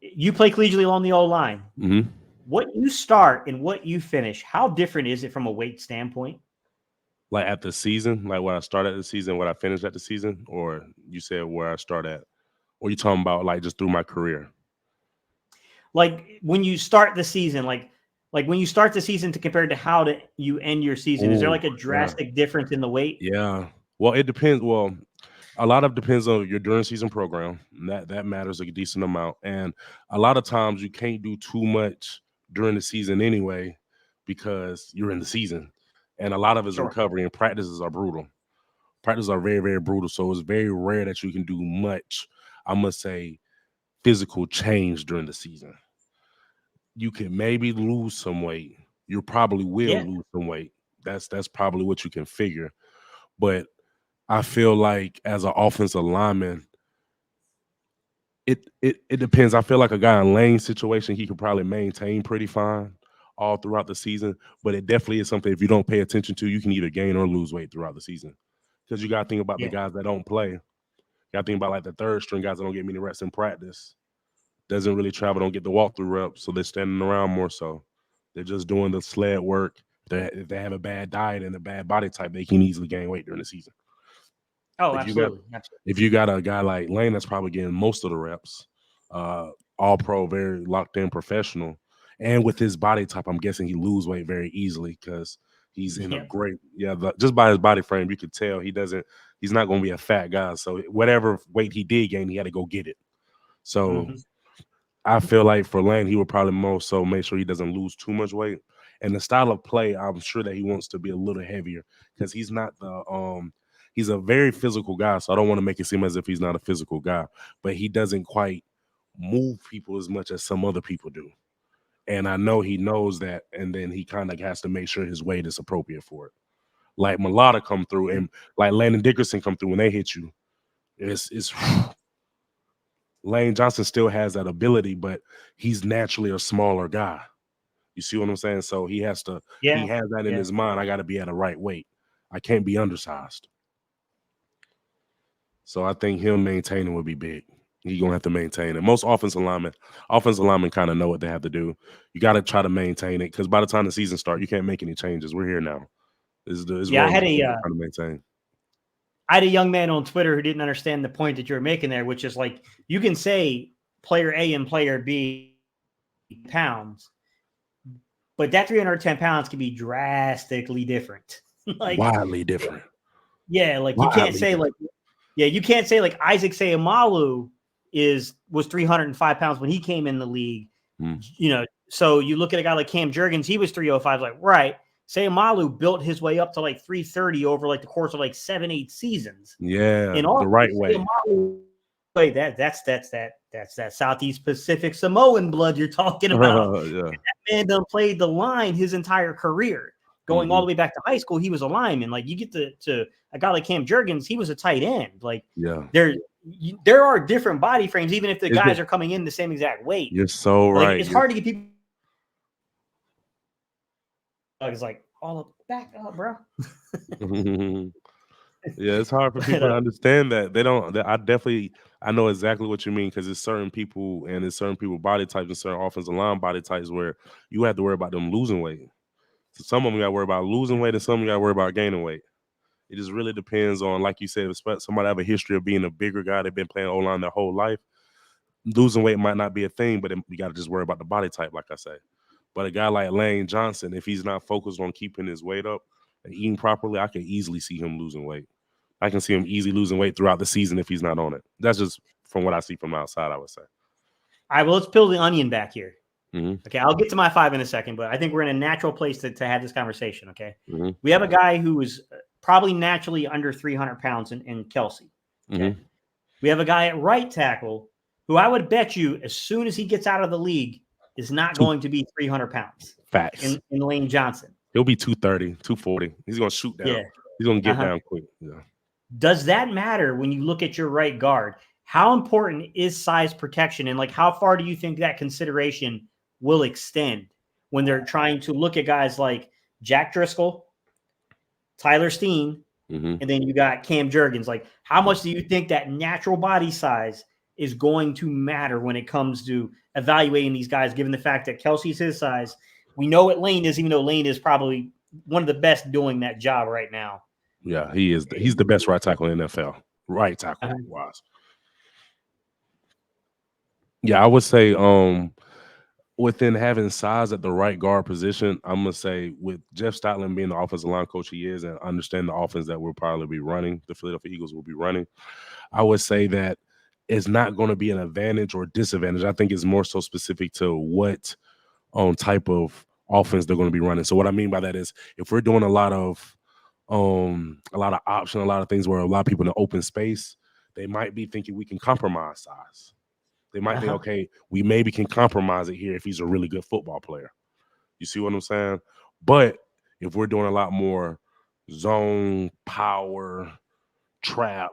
You play collegiately along the O-line. Mm-hmm. What you start and what you finish, how different is it from a weight standpoint? Like at the season, like where I start at the season, what I finish at the season, or you said where I start at, or you talking about like just through my career? Like when you start the season, like when you start the season to compare to how you end your season, is there Oh, like a yeah, drastic difference in the weight? yeah. Well, it depends. Well, a lot of depends on your during season program. And that matters a decent amount. And a lot of times you can't do too much during the season anyway because you're in the season. And a lot of it's Sure. recovery and practices are brutal. Practices are very, very brutal. So it's very rare that you can do much, I must say, physical change during the season. You can maybe lose some weight. You probably will Yeah. lose some weight. That's probably what you can figure. But I feel like as an offensive lineman, it depends. I feel like a guy in Lane's situation, he could probably maintain pretty fine all throughout the season. But it definitely is something if you don't pay attention to, you can either gain or lose weight throughout the season. Because you got to think about the Yeah. guys that don't play. You got to think about like the third string guys that don't get many reps in practice. Doesn't really travel, don't get the walkthrough reps, so they're standing around more so. They're just doing the sled work. If they have a bad diet and a bad body type, they can easily gain weight during the season. Oh, If you got absolutely. Absolutely. if you got a guy like Lane that's probably getting most of the reps, all pro, very locked in professional, and with his body type, I'm guessing he lose weight very easily because he's in a Yeah. great just by his body frame, you could tell he's not going to be a fat guy. So whatever weight he did gain, he had to go get it. So Mhm. I feel like for Lane, he would probably more so make sure he doesn't lose too much weight. And the style of play, I'm sure that he wants to be a little heavier because he's not he's a very physical guy. So I don't want to make it seem as if he's not a physical guy, but he doesn't quite move people as much as some other people do. And I know he knows that, and then he kind of has to make sure his weight is appropriate for it. Like Mulata come through and like Landon Dickerson come through when they hit you. It's Lane Johnson still has that ability, but he's naturally a smaller guy. You see what I'm saying? So he has Yeah. that in Yeah. his mind. I got to be at a right weight. I can't be undersized. So I think him maintaining would be big. He's gonna have to maintain it. Most offensive linemen kind of know what they have to do. You got to try to maintain it because by the time the season starts, you can't make any changes. We're here now. This Yeah. role is trying to maintain. I had a young man on Twitter who didn't understand the point that you're making there, which is like you can say player A and player B pounds, but that 310 pounds can be drastically different. Like, Wildly different. yeah, like you can't Wildly say different. like, yeah, you can't say like Isaac Sayamalu was 305 pounds when he came in the league. Mm. You know, so you look at a guy like Cam Jurgens, he was 305, like, right. Sayamalu built his way up to like 330 over like the course of like 7-8 seasons. Yeah, And the also right way. Sayamalu, that's that Southeast Pacific Samoan blood you're talking about. Yeah. That man done played the line his entire career. Going all Mm-hmm. the way back to high school, he was a lineman. Like you get to a guy like Cam Jurgens, he was a tight end. Like Yeah. there are different body frames, even if the Is guys it? are coming in the same exact weight. You're so Like right. it's hard to get people. It's like all up, back up, bro. Yeah, it's hard for people to understand that. They don't. I know exactly what you mean because it's certain people and it's certain people body types and certain offensive line body types where you have to worry about them losing weight. So some of them got to worry about losing weight and some of them got to worry about gaining weight. It just really depends on, like you said, if somebody have a history of being a bigger guy, they've been playing O-line their whole life. Losing weight might not be a thing, but you got to just worry about the body type, like I say. But a guy like Lane Johnson, if he's not focused on keeping his weight up and eating properly, I can easily see him losing weight. I can see him easily losing weight throughout the season if he's not on it. That's just from what I see from outside, I would say. All right, well, let's peel the onion back here. Mm-hmm. Okay, I'll get to my 5 in a second, but I think we're in a natural place to have this conversation, okay? Mm-hmm. We have a guy who is probably naturally under 300 pounds in Kelsey, okay? Mm-hmm. We have a guy at right tackle who I would bet you as soon as he gets out of the league is not going to be 300 pounds. Facts. In Lane Johnson. He'll be 230, 240. He's going to shoot down. Yeah. He's going to get down quick. Yeah. Does that matter when you look at your right guard? How important is size protection? And like, how far do you think that consideration will extend when they're trying to look at guys like Jack Driscoll, Tyler Steen, mm-hmm. and then you got Cam Jurgens? Like, how much do you think that natural body size is going to matter when it comes to evaluating these guys, given the fact that Kelsey's his size. We know what Lane is, even though Lane is probably one of the best doing that job right now. Yeah, he is. He's the best right tackle in the NFL. Right tackle wise. Yeah, I would say within having size at the right guard position, I'm gonna say with Jeff Stoutland being the offensive line coach he is and understand the offense that we'll probably be running, the Philadelphia Eagles will be running, I would say that it's not going to be an advantage or disadvantage. I think it's more so specific to what type of offense they're going to be running. So what I mean by that is if we're doing a lot of option, a lot of things where a lot of people in the open space, they might be thinking we can compromise size. They might think, okay, we maybe can compromise it here if he's a really good football player. You see what I'm saying? But if we're doing a lot more zone, power, trap,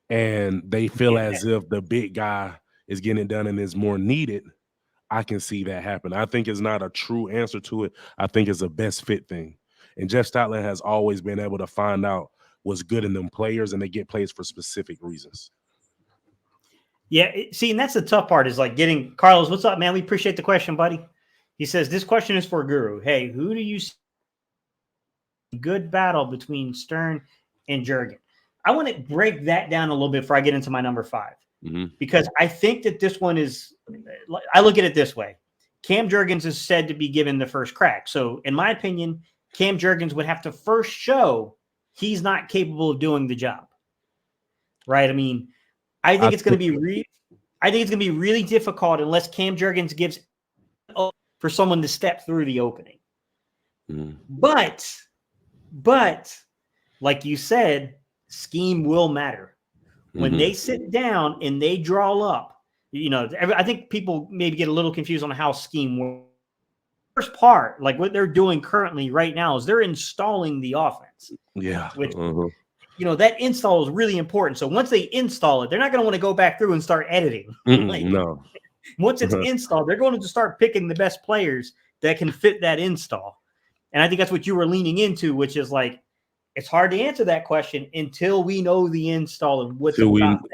and they feel as if the big guy is getting it done and is more needed, I can see that happen. I think it's not a true answer to it. I think it's a best fit thing. And Jeff Stoutland has always been able to find out what's good in them players, and they get plays for specific reasons. Yeah, see, and that's the tough part is like getting Carlos. What's up, man? We appreciate the question, buddy. He says this question is for Guru. Hey, who do you see good battle between Stern and Jurgens? I want to break that down a little bit before I get into my number 5, because I think that this one is. I look at it this way: Cam Jurgens is said to be given the first crack. So, in my opinion, Cam Jurgens would have to first show he's not capable of doing the job. Right? I mean. I think it's going to be really difficult unless Cam Jurgens gives for someone to step through the opening. But like you said, scheme will matter. When they sit down and they draw up, I think people maybe get a little confused on how scheme works. First part, like what they're doing currently right now, is they're installing the offense. Yeah. Which that install is really important. So once they install it, they're not going to want to go back through and start editing. No. Once it's installed, they're going to just start picking the best players that can fit that install. And I think that's what you were leaning into, which is like, it's hard to answer that question until we know the install and what's about to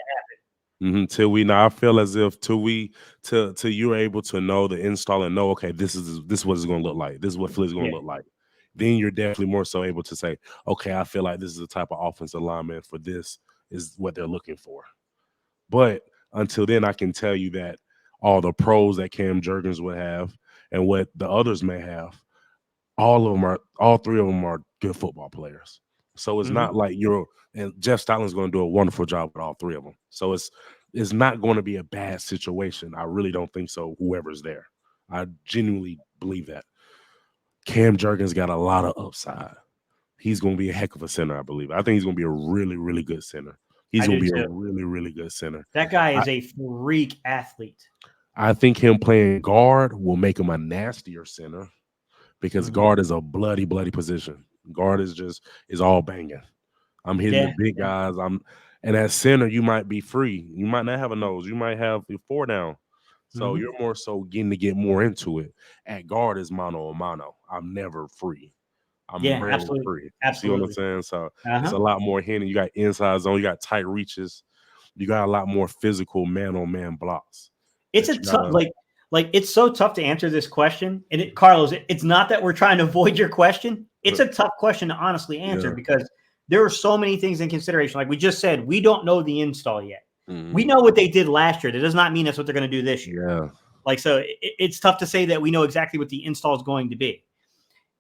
happen. Till we know, I feel as if till you're able to know the install and know, okay, this is what it's going to look like. This is what Philly's going to look like. Then you're definitely more so able to say, okay, I feel like this is the type of offensive lineman for this is what they're looking for. But until then, I can tell you that all the pros that Cam Jurgens would have and what the others may have, all three of them are good football players. So it's not like and Jeff Stoutland's going to do a wonderful job with all three of them. So it's not going to be a bad situation. I really don't think so, whoever's there. I genuinely believe that. Cam Jurgens got a lot of upside. He's going to be a heck of a center, I believe. I think he's going to be a really, really good center. He's going to be a really, really good center. That guy is a freak athlete. I think him playing guard will make him a nastier center because guard is a bloody, bloody position. Guard is all banging. I'm hitting the big guys. And at center, you might be free. You might not have a nose. You might have your 4 down. So you're more so getting to get more into it. At guard is mano a mano. I'm never free. I'm rarely free. Absolutely. See what I'm saying? So it's a lot more hitting. You got inside zone. You got tight reaches. You got a lot more physical man-on-man blocks. It's a tough, like it's so tough to answer this question. And Carlos, it's not that we're trying to avoid your question. It's a tough question to honestly answer because there are so many things in consideration. Like we just said, we don't know the install yet. We know what they did last year. That does not mean that's what they're going to do this year. Yeah. Like, so it's tough to say that we know exactly what the install is going to be.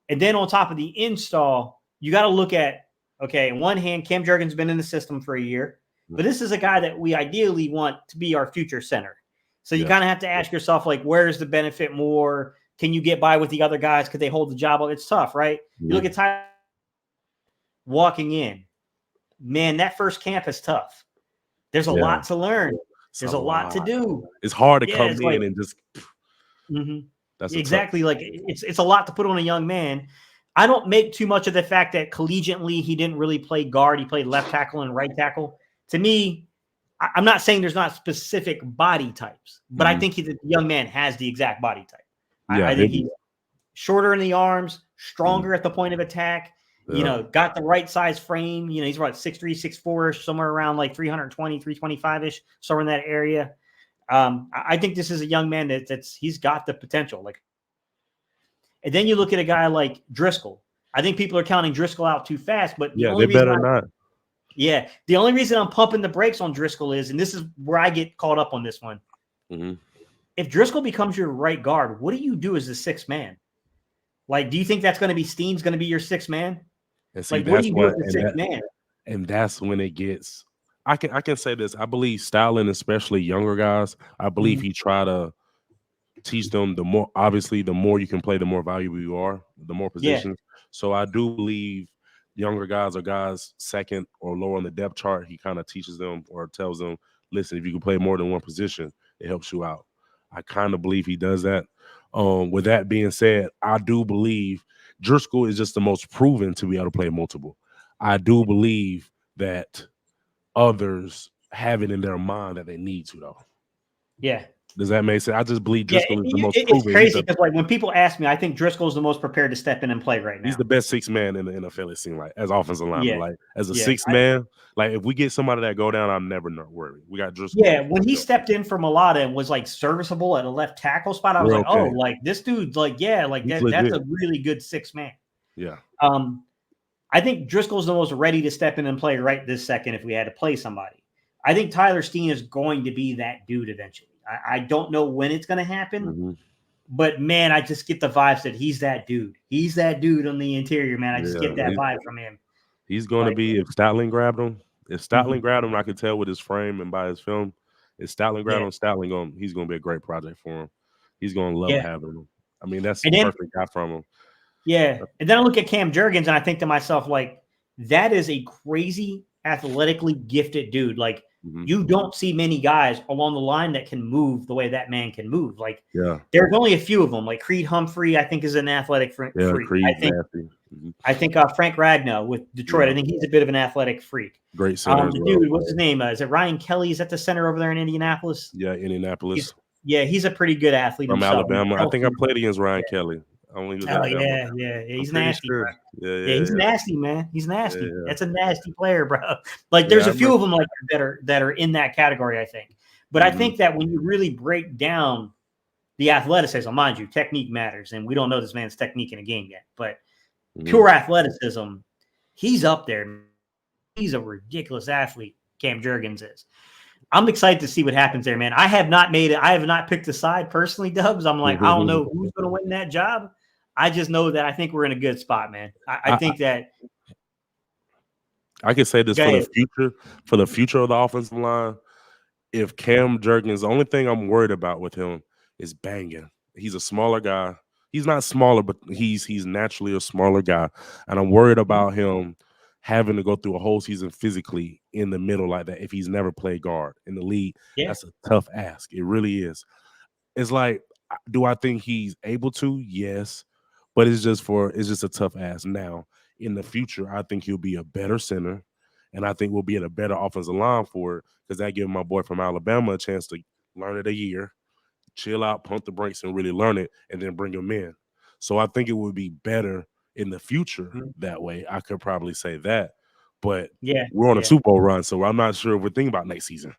And then on top of the install, you got to look at, okay, on one hand, Cam Jurgens has been in the system for a year, but this is a guy that we ideally want to be our future center. So you kind of have to ask yourself, like, where's the benefit more? Can you get by with the other guys? Could they hold the job? It's tough, right? You look at Tyler walking in. Man, that first camp is tough. There's a lot to learn. There's a lot to do. It's hard to come in and just. That's exactly like it's a lot to put on a young man. I don't make too much of the fact that collegiately he didn't really play guard. He played left tackle and right tackle. To me, I'm not saying there's not specific body types, but I think the young man has the exact body type. I think he's shorter in the arms, stronger at the point of attack. You know, got the right size frame. You know, he's about 6'3", 6'4", somewhere around like 320, 325-ish, somewhere in that area. I think this is a young man he's got the potential. Like, and then you look at a guy like Driscoll. I think people are counting Driscoll out too fast, but the only reason the only reason I'm pumping the brakes on Driscoll is, and this is where I get caught up on this one. If Driscoll becomes your right guard, what do you do as the sixth man? Like, do you think that's going to be Steen's going to be your sixth man? And see, like, what do you do as the sixth man? And that's when it gets. I can say this. I believe Stoutland, especially younger guys, I believe he try to teach them the more. Obviously, the more you can play, the more valuable you are. The more positions. So I do believe younger guys or guys second or lower on the depth chart, he kind of teaches them or tells them, listen, if you can play more than one position, it helps you out. I kind of believe he does that. With that being said, I do believe Driscoll is just the most proven to be able to play multiple. I do believe that others have it in their mind that they need to, though. Yeah. Does that make sense? I just believe Driscoll is the most proven. It's crazy because, like, when people ask me, I think Driscoll is the most prepared to step in and play right now. He's the best sixth man in the NFL, it seems like, as offensive lineman. Like, as a sixth man, like, if we get somebody that go down, I'm never not worried. We got Driscoll. Yeah, when he stepped in for Mulata and was, like, serviceable at a left tackle spot, I was like, oh, like, this dude, like, that's a really good sixth man. Yeah. I think Driscoll's the most ready to step in and play right this second if we had to play somebody. I think Tyler Steen is going to be that dude eventually. I don't know when it's going to happen, but, man, I just get the vibes that he's that dude. He's that dude on the interior, man. I just get that vibe from him. He's going to be, if Stoutland grabbed him, I could tell with his frame and by his film. If Stoutland grabbed him, he's going to be a great project for him. He's going to love having him. I mean, that's the perfect guy from him. Yeah. And then I look at Cam Jurgens and I think to myself, like, that is a crazy, athletically gifted dude. Like, you don't see many guys along the line that can move the way that man can move. Like, there's only a few of them. Like Creed Humphrey, I think, is an athletic freak. I think Frank Ragnow with Detroit. I think he's a bit of an athletic freak. Great center. Dude, what's his name? Is it Ryan Kelly? Is that the center over there in Indianapolis? Yeah, Indianapolis. He's a pretty good athlete from himself. Alabama. I think I played against Ryan Kelly. He's nasty. Sure. He's nasty, man. He's nasty. That's a nasty player, bro. Like, there's a few of them like that are in that category, I think. But I think that when you really break down the athleticism, mind you, technique matters, and we don't know this man's technique in a game yet. But pure athleticism, he's up there. He's a ridiculous athlete. Cam Jurgens is. I'm excited to see what happens there, man. I have not picked a side personally, Dubs. I'm like, I don't know who's going to win that job. I just know that I think we're in a good spot, man. I think that I can say this for the future of the offensive line. If Cam Jurgens, the only thing I'm worried about with him is banging. He's a smaller guy. He's not smaller, but he's naturally a smaller guy, and I'm worried about him having to go through a whole season physically in the middle like that if he's never played guard in the league. That's a tough ask. It really is. It's like, do I think he's able to? Yes. But it's just a tough ask. Now, in the future, I think he'll be a better center, and I think we'll be at a better offensive line for it, because that gives my boy from Alabama a chance to learn it a year, chill out, pump the brakes, and really learn it, and then bring him in. So I think it would be better in the future that way. I could probably say that. But we're on a Super Bowl run, so I'm not sure if we're thinking about next season.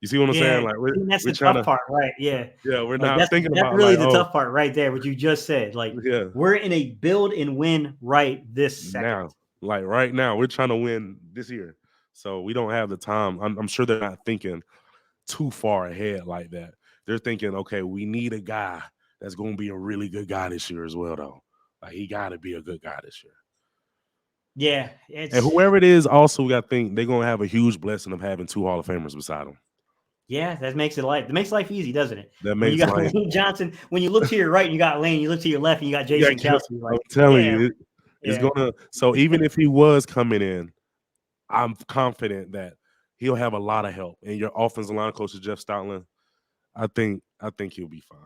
You see what I'm saying? Like, that's the tough part, right? Yeah. Yeah, we're not thinking about really the tough part right there, what you just said. Like, we're in a build and win right this second. Now, like right now, we're trying to win this year. So we don't have the time. I'm sure they're not thinking too far ahead like that. They're thinking, okay, we need a guy that's going to be a really good guy this year as well, though. Like, he got to be a good guy this year. Yeah. And whoever it is, also, I think they're going to have a huge blessing of having two Hall of Famers beside them. Yeah, that makes life easy, doesn't it? That makes you got Lane Johnson. When you look to your right and you got Lane, you look to your left and you got Jason Kelsey. Like, I'm telling you, it's gonna. So even if he was coming in, I'm confident that he'll have a lot of help. And your offensive line coach is Jeff Stoutland. I think he'll be fine.